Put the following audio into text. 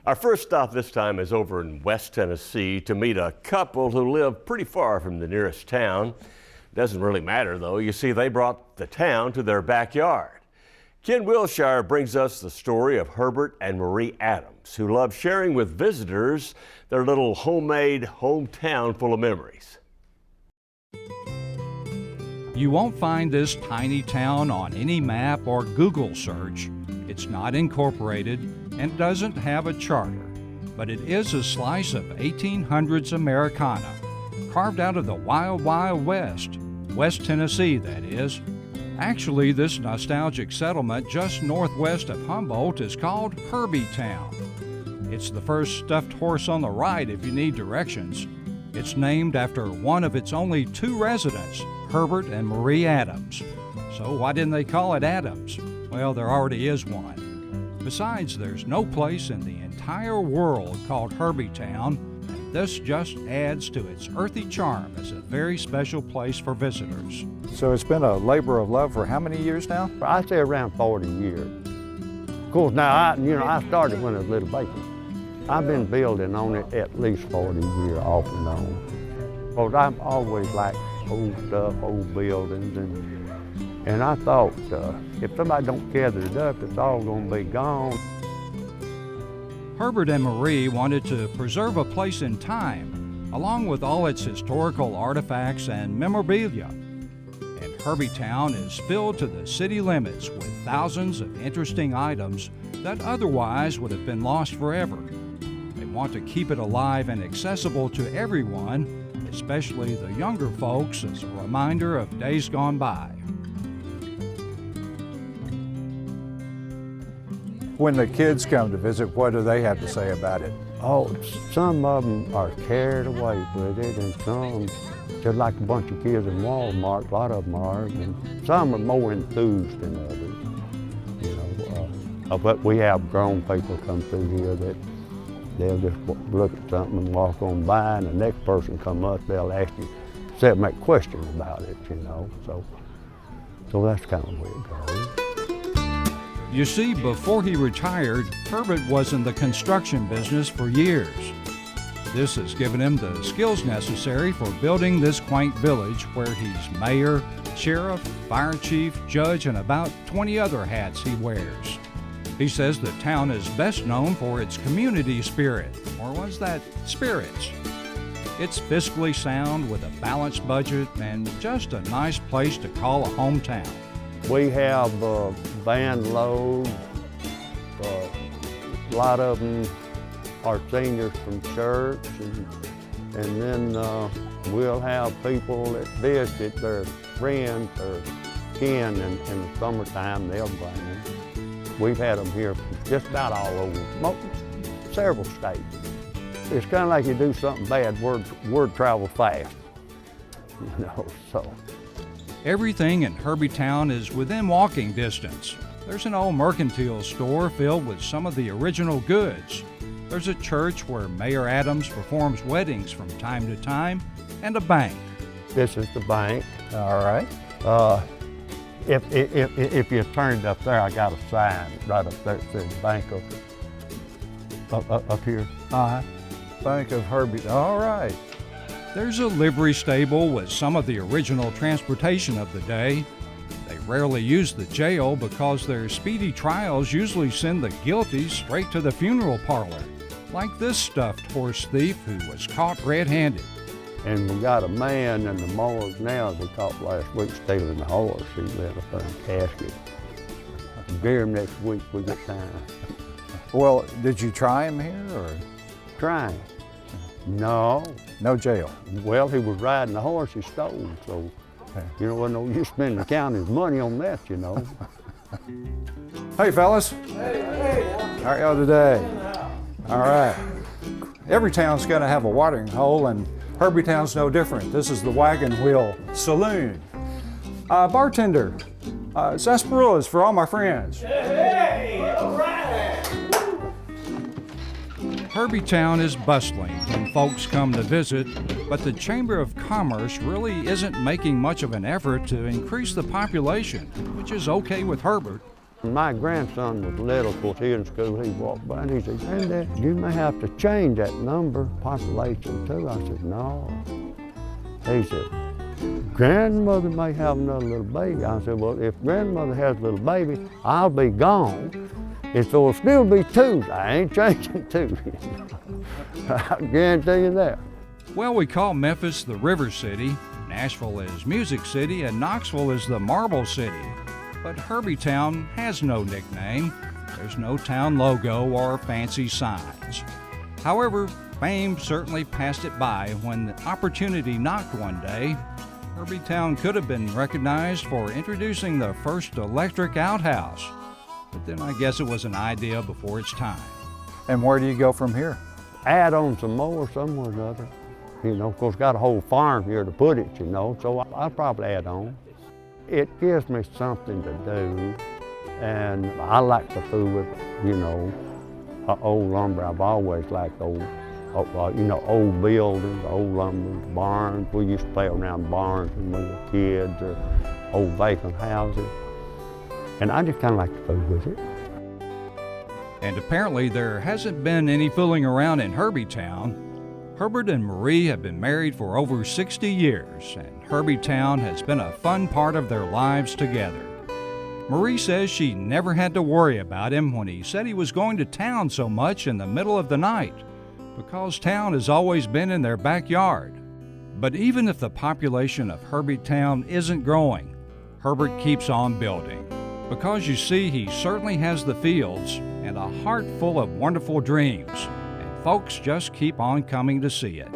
Our first stop this time is over in West Tennessee to meet a couple who live pretty far from the nearest town. Doesn't really matter though. You see, they brought the town to their backyard. Ken Wilshire brings us the story of Herbert and Marie Adams, who love sharing with visitors their little homemade hometown full of memories. You won't find this tiny town on any map or Google search. It's not incorporated and doesn't have a charter, but it is a slice of 1800s Americana, carved out of the Wild Wild West, West Tennessee, that is. Actually, this nostalgic settlement just northwest of Humboldt is called Herbie Town. It's the first stuffed horse on the right if you need directions. It's named after one of its only two residents, Herbert and Marie Adams. So why didn't they call it Adams? Well, there already is one. Besides, there's no place in the entire world called Herbie Town, and this just adds to its earthy charm as a very special place for visitors. So it's been a labor of love for how many years now? I'd say around 40 years. Of course, now, I started when I was a little baby. I've been building on it at least 40 years off and on. Because I've always liked old stuff, old buildings, and I thought if somebody don't gather it up, it's all going to be gone. Herbert and Marie wanted to preserve a place in time, along with all its historical artifacts and memorabilia. And Herbie Town is filled to the city limits with thousands of interesting items that otherwise would have been lost forever. They want to keep it alive and accessible to everyone, especially the younger folks, as a reminder of days gone by. When the kids come to visit, what do they have to say about it? Oh, some of them are carried away with it, and some, just like a bunch of kids in Walmart, a lot of them are, and some are more enthused than others. But we have grown people come through here that they'll just look at something and walk on by, and the next person come up, they'll ask you, make questions about it, So that's kind of the way it goes. You see, before he retired, Herbert was in the construction business for years. This has given him the skills necessary for building this quaint village where he's mayor, sheriff, fire chief, judge, and about 20 other hats he wears. He says the town is best known for its community spirit, or was that spirits? It's fiscally sound with a balanced budget and just a nice place to call a hometown. We have van loads. A lot of them are seniors from church, and then we'll have people that visit their friends or kin in the summertime. They'll bring them. We've had them here from just about all over, several states. It's kind of like you do something bad, word travel fast, so. Everything in Herbie Town is within walking distance. There's an old mercantile store filled with some of the original goods. There's a church where Mayor Adams performs weddings from time to time, and a bank. This is the bank. All right. If you turned up there, I got a sign right up there that says Bank up here. Bank of Herbie. All right. There's a livery stable with some of the original transportation of the day. They rarely use the jail because their speedy trials usually send the guilty straight to the funeral parlor, like this stuffed horse thief who was caught red-handed. And we got a man in the morgue now that we caught last week stealing the horse. He let up in a casket. Get him next week we get time. Well, did you try him here, or? Trying? No. No jail? Well, he was riding the horse he stole, so, wasn't no use spending the county's money on that, Hey, fellas. Hey. How are y'all today? All right. Every town's got to have a watering hole, and Herbie Town's no different. This is the Wagon Wheel Saloon. Bartender, sarsaparillas for all my friends. Hey, all right. Herbie Town is bustling when folks come to visit, but the Chamber of Commerce really isn't making much of an effort to increase the population, which is okay with Herbert. My grandson was little, of course, he in school, he walked by and he said, "Granddad, you may have to change that number, population too." I said, "No." He said, "Grandmother may have another little baby." I said, "Well, if grandmother has a little baby, I'll be gone. And so it'll still be two. I ain't changing two." I guarantee you that. Well, we call Memphis the River City, Nashville is Music City, and Knoxville is the Marble City. But Herbie Town has no nickname. There's no town logo or fancy signs. However, fame certainly passed it by when the opportunity knocked one day. Herbie Town could have been recognized for introducing the first electric outhouse. But then I guess it was an idea before its time. And where do you go from here? Add on some more somewhere or another. You know, of course, got a whole farm here to put it, you know, so I'll probably add on. It gives me something to do, and I like to fool with, you know, old lumber. I've always liked old buildings, old lumber, barns. We used to play around barns when we were kids, or old vacant houses. And I just kind of like to fool with it. And apparently there hasn't been any fooling around in Herbie Town. Herbert and Marie have been married for over 60 years, and Herbie Town has been a fun part of their lives together. Marie says she never had to worry about him when he said he was going to town so much in the middle of the night, because town has always been in their backyard. But even if the population of Herbie Town isn't growing, Herbert keeps on building. Because you see, he certainly has the fields and a heart full of wonderful dreams, and folks just keep on coming to see it.